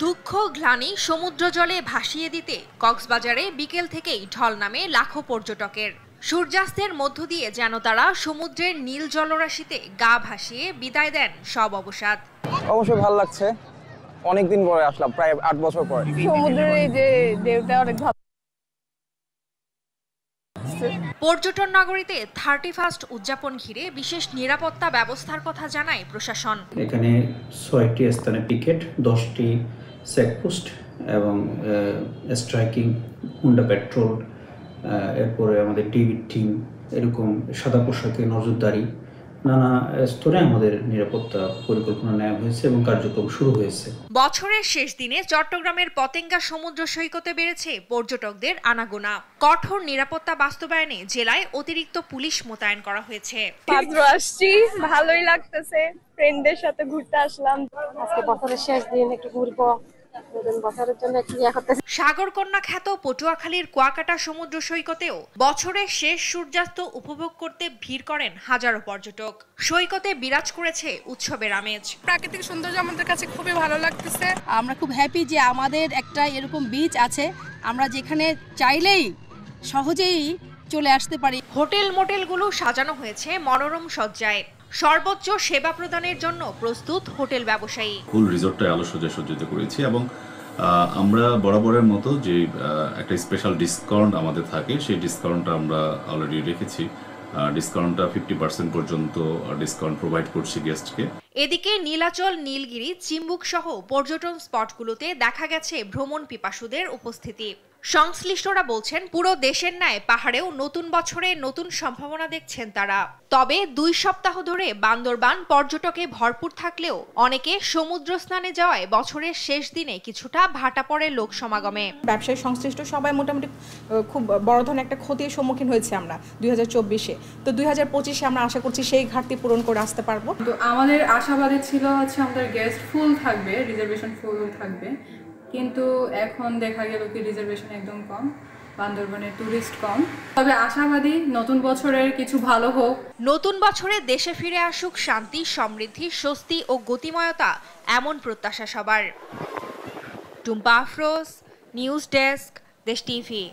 দুঃখ গ্লানি সমুদ্র জলে ভাসিয়ে দিতে কক্সবাজারে বিকেল থেকেই ঢল নামে লাখো পর্যটকের। সূর্যাস্তের মধ্য দিয়ে যেন তারা সমুদ্রের নীল জলরাশিতে গা ভাসিয়ে বিদায় দেন সব অবসাদ। অবশ্যই ভালো লাগছে, অনেকদিন পরে আসলাম, প্রায় 8 বছর পর। সমুদ্রের এই যে ঢেউটা অনেক ভালো। পর্যটন নগরীতে 31st উদযাপন ঘিরে বিশেষ নিরাপত্তা ব্যবস্থার কথা জানায় প্রশাসন। এখানে 6টি স্থানে পিকেট, 10টি চেকপোস্ট এবং স্ট্রাইকিং, হুন্ডা পেট্রোল, এরপরে আমাদের টিভি টিম, এরকম সাদা পোশাকে নজরদারি, নানা স্তরে আমাদের নিরাপত্তা পরিকল্পনা নেওয়া হয়েছে এবং কার্যক্রম শুরু হয়েছে। বছরের শেষ দিনে চট্টগ্রামের পতেঙ্গা সমুদ্র সৈকতে বেড়েছে পর্যটকদের আনাগোনা। কঠোর নিরাপত্তা বাস্তবায়নে জেলায় অতিরিক্ত পুলিশ মোতায়েন করা হয়েছে। মাত্র আসছি, ভালোই লাগতেছে, ফ্রেন্ডদের সাথে ঘুরতে আসলাম। আজকে বছরের শেষ দিন, একটু ঘুরবো, বছরের জন্য একটু করতেছি। সাগরকন্যা খ্যাত পটুয়াখালীর কুয়াকাটা সমুদ্র সৈকতেও বছরের শেষ সূর্যাস্ত উপভোগ করতে ভিড় করেন হাজারো পর্যটক। সৈকতে বিরাজ করেছে উৎসবের আমেজ। প্রাকৃতিক সৌন্দর্য আমাদের কাছে খুবই ভালো লাগতেছে। আমরা খুব হ্যাপি যে আমাদের একটা এরকম বিচ আছে, আমরা যেখানে চাইলেই সহজেই চলে আসতে পারি। হোটেল মোটেলগুলো সাজানো হয়েছে মনোরম সজ্জায়। সর্বোচ্চ সেবা প্রদানের জন্য প্রস্তুত হোটেল ব্যবসায়ী। ফুল রিসোর্টটাই আলোসজ্জায় সজ্জিত করেছি এবং আমরা বরাবরের মতো যে একটা স্পেশাল ডিসকাউন্ট আমাদের থাকে, সেই ডিসকাউন্টটা আমরা অলরেডি রেখেছি। ডিসকাউন্টটা 50% পর্যন্ত ডিসকাউন্ট প্রোভাইড করছি গেস্টকে। এদিকে নীলাচল, নীলগিরি, চিম্বুক সহ পর্যটন স্পটগুলোতে দেখা গেছে ভ্রমণ পিপাসুদের উপস্থিতি। সংশ্লিষ্টরা বলছেন, পুরো দেশের ন্যায় পাহাড়েও নতুন বছরে নতুন সম্ভাবনা দেখছেন তারা। তবে 2 সপ্তাহ ধরে বান্দরবান পর্যটকে ভরপুর থাকলেও অনেকে সমুদ্র স্নানে যাওয়ায় বছরের শেষ দিনে কিছুটা ভাটা পড়ে লোক সমাগমে। ব্যবসায়ী সংশ্লিষ্ট সবাই মোটামুটি খুব বড় ধরনের একটা ক্ষতির সম্মুখীন হয়েছে আমরা 2024-এ। তো 2025-এ আমরা আশা করছি সেই ঘাটতি পূরণ করে আসতে পারবো। তো আমাদের আশাবাদী ছিল আমাদের গেস্ট ফুল থাকবে, রিজার্ভেশন ফুল থাকবে, কিন্তু এখন দেখা গেল কি রিজার্ভেশন একদম কম, বান্দরবানের টুরিস্ট কম। তবে আশাবাদী নতুন বছরের কিছু ভালো হোক। নতুন বছরে দেশে ফিরে আসুক শান্তি, সমৃদ্ধি, স্বস্তি ও গতিময়তা, এমন প্রত্যাশা সবার। টুম্পা আফরোজ, নিউজ ডেস্ক, দেশ টিভি।